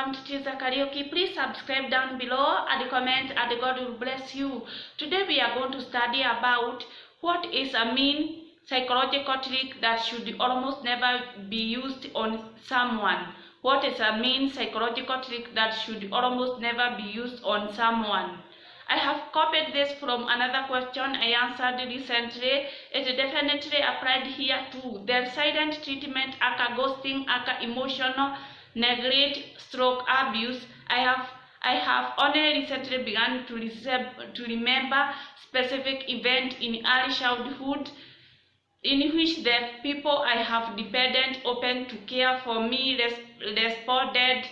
welcome to Tiza Karaoke. Please subscribe down below and comment, and God will bless you. Today we are going to study about what is a mean psychological trick that should almost never be used on someone. What is a mean psychological trick that should almost never be used on someone? I have copied this from another question I answered recently. It definitely applied here too. Their silent treatment, aka ghosting, aka emotional neglect, stroke abuse. I have only recently begun to remember specific event in early childhood in which the people I have depended open to care for me responded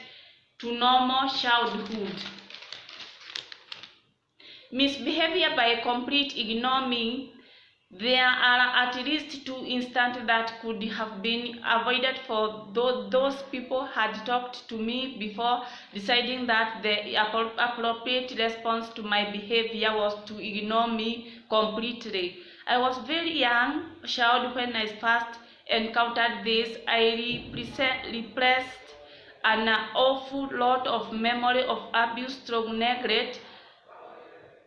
to normal childhood misbehavior by complete ignoring. There are at least two instances that could have been avoided for those people had talked to me before deciding that the appropriate response to my behavior was to ignore me completely. I was very young child when I first encountered this. I repressed an awful lot of memory of abuse through neglect,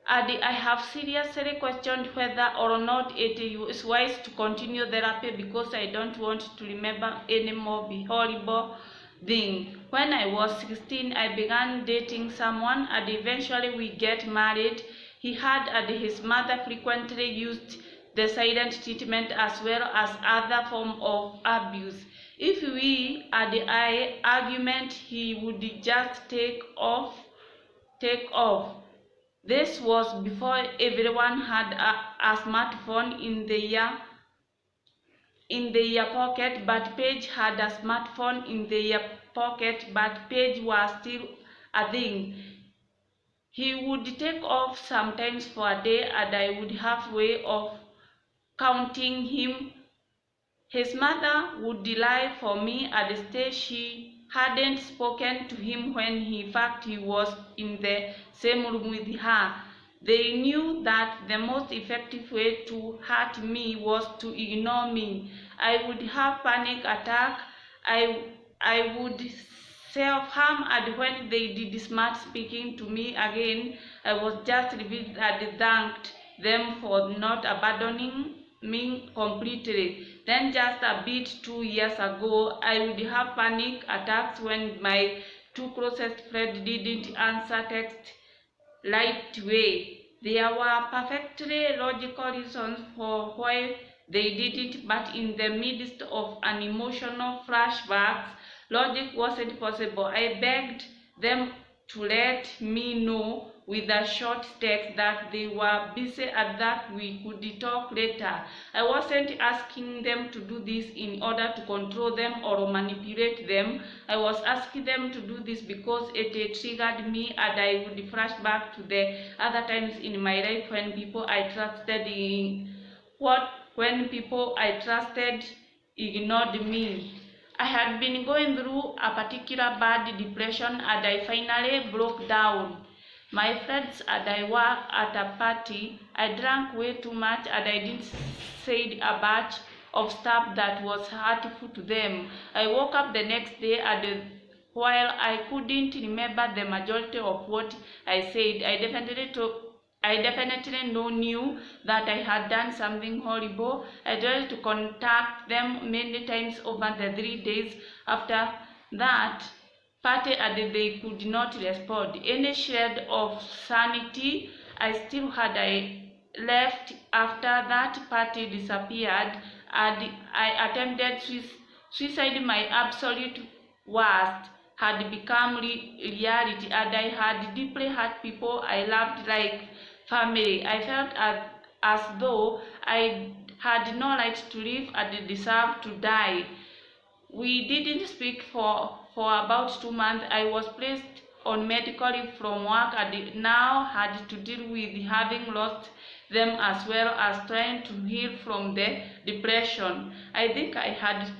and I have seriously questioned whether or not it is wise to continue therapy because I don't want to remember any more horrible thing. When I was 16, I began dating someone and eventually we get married. He had and his mother frequently used the silent treatment as well as other forms of abuse. If we had an argument, he would just take off. This was before everyone had a smartphone in their pocket, but Paige had a smartphone in their pocket, but Paige was still a thing. He would take off sometimes for a day, and I would have way of counting him. His mother would lie for me and say she hadn't spoken to him when in fact he was in the same room with her. They knew that the most effective way to hurt me was to ignore me. I would have panic attack. I would self-harm, and when they did smart speaking to me again, I was just relieved and thanked them for not abandoning me completely. Then just a bit 2 years ago, I would have panic attacks when my two closest friends didn't answer text right away. There were perfectly logical reasons for why they did it, but in the midst of an emotional flashback, logic wasn't possible. I begged them to let me know with a short text that they were busy and that we could talk later. I wasn't asking them to do this in order to control them or manipulate them. I was asking them to do this because it triggered me, and I would flash back to the other times in my life when people I trusted ignored me. I had been going through a particular bad depression, and I finally broke down. My friends and I were at a party. I drank way too much, and I did say a bunch of stuff that was hurtful to them. I woke up the next day, and while I couldn't remember the majority of what I said, I definitely knew that I had done something horrible. I tried to contact them many times over the 3 days after that party, and they could not respond. Any shred of sanity I still had, I left after that party disappeared, and I attempted suicide. My absolute worst had become reality, and I had deeply hurt people I loved like family. I felt as though I had no right to live and deserved to die. We didn't speak for about 2 months. I was placed on medical leave from work and now had to deal with having lost them as well as trying to heal from the depression. I think I had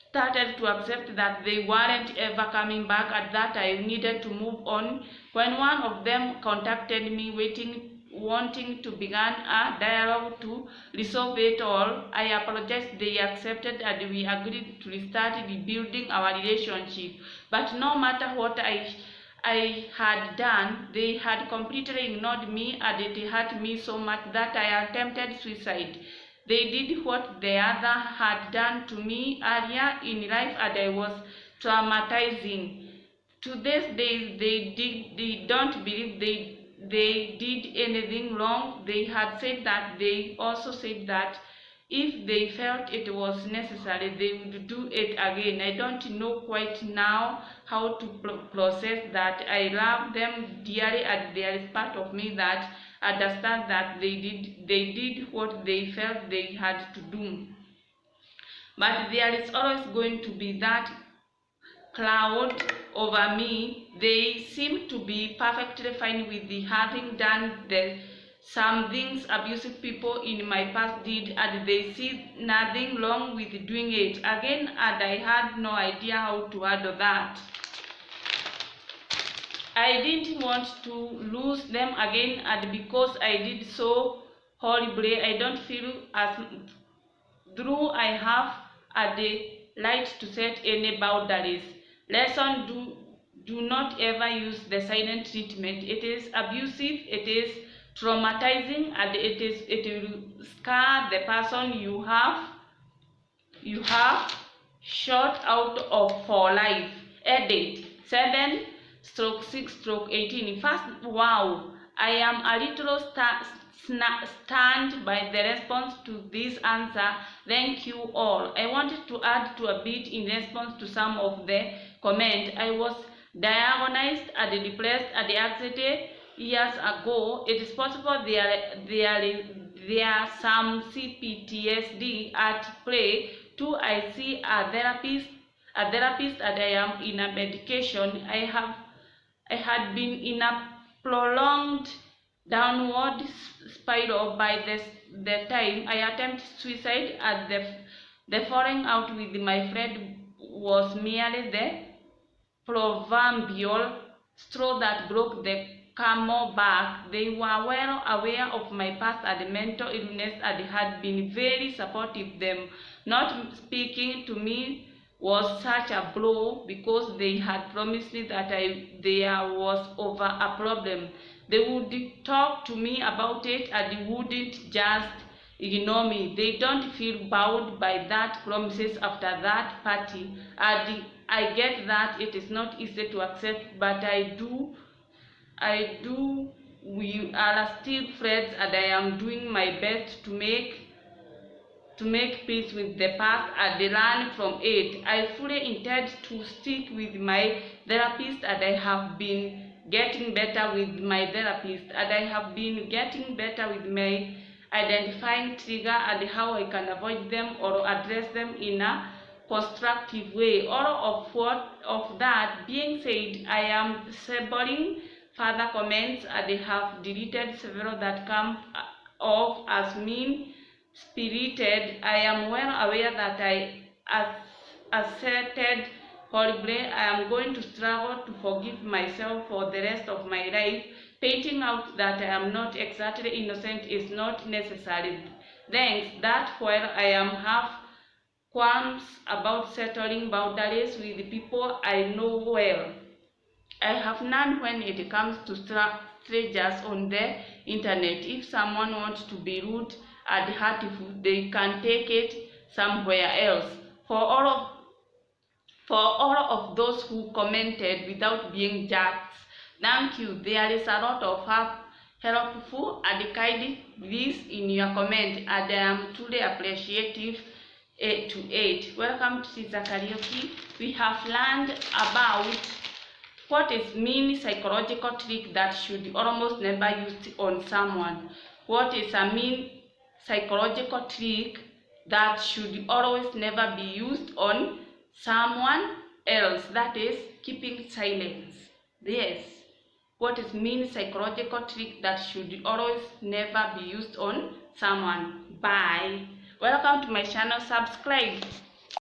started to accept that they weren't ever coming back and that I needed to move on when one of them contacted me wanting to begin a dialogue to resolve it all. I apologized, they accepted, and we agreed to restart rebuilding our relationship. But no matter what I had done, they had completely ignored me, and it hurt me so much that I attempted suicide. They did what the other had done to me earlier in life, and I was traumatizing. To this day, they don't believe they did anything wrong. They had said that they also said that if they felt it was necessary, they would do it again. I don't know quite now how to process that. I love them dearly, and there is part of me that understand that they did what they felt they had to do. But there is always going to be that cloud over me. They seem to be perfectly fine with having done some things abusive people in my past did, and they see nothing wrong with doing it again, and I had no idea how to handle that. I didn't want to lose them again, and because I did so horribly, I don't feel as though I have the right to set any boundaries. Lesson: do not ever use the silent treatment. It is abusive, it is traumatizing, and it will scar the person you have shot out of for life. Edit 7/6/18. First, wow, I am a little stunned by the response to this answer. Thank you all. I wanted to add to a bit in response to some of the comment. I was diagnosed and depressed and anxiety years ago. It is possible there some CPTSD at play too. I see a therapist, and I am in a medication. I had been in a prolonged downward spiral by the time I attempted suicide, and the falling out with my friend was merely the proverbial straw that broke the camel back. They were well aware of my past and mental illness and had been very supportive. Them not speaking to me was such a blow, because they had promised me that there was over a problem. They would talk to me about it and wouldn't just ignore me. They don't feel bound by that promises after that party, and I get that it is not easy to accept, but I do. We are still friends, and I am doing my best to make peace with the past and learn from it. I fully intend to stick with my therapist, and I have been getting better with my therapist, and I have been getting better with my identifying trigger and how I can avoid them or address them in a constructive way. All of that being said, I am disabling further comments, and I have deleted several that come off as mean-spirited. I am well aware that I asserted horribly. I am going to struggle to forgive myself for the rest of my life. Painting out that I am not exactly innocent is not necessary. Thanks. That while I am have qualms about settling boundaries with people I know well, I have none when it comes to strangers on the internet. If someone wants to be rude and hurtful, they can take it somewhere else. For all of those who commented without being jerks, thank you. There is a lot of helpful and kind words in your comment, and I am truly appreciative. 8 to 8. Welcome to Sister Karaoke. We have learned about what is mean psychological trick that should almost never used on someone. What is a mean psychological trick that should always never be used on someone else? That is keeping silence. Yes. What is mean psychological trick that should always never be used on someone? Bye. Welcome to my channel. Subscribe.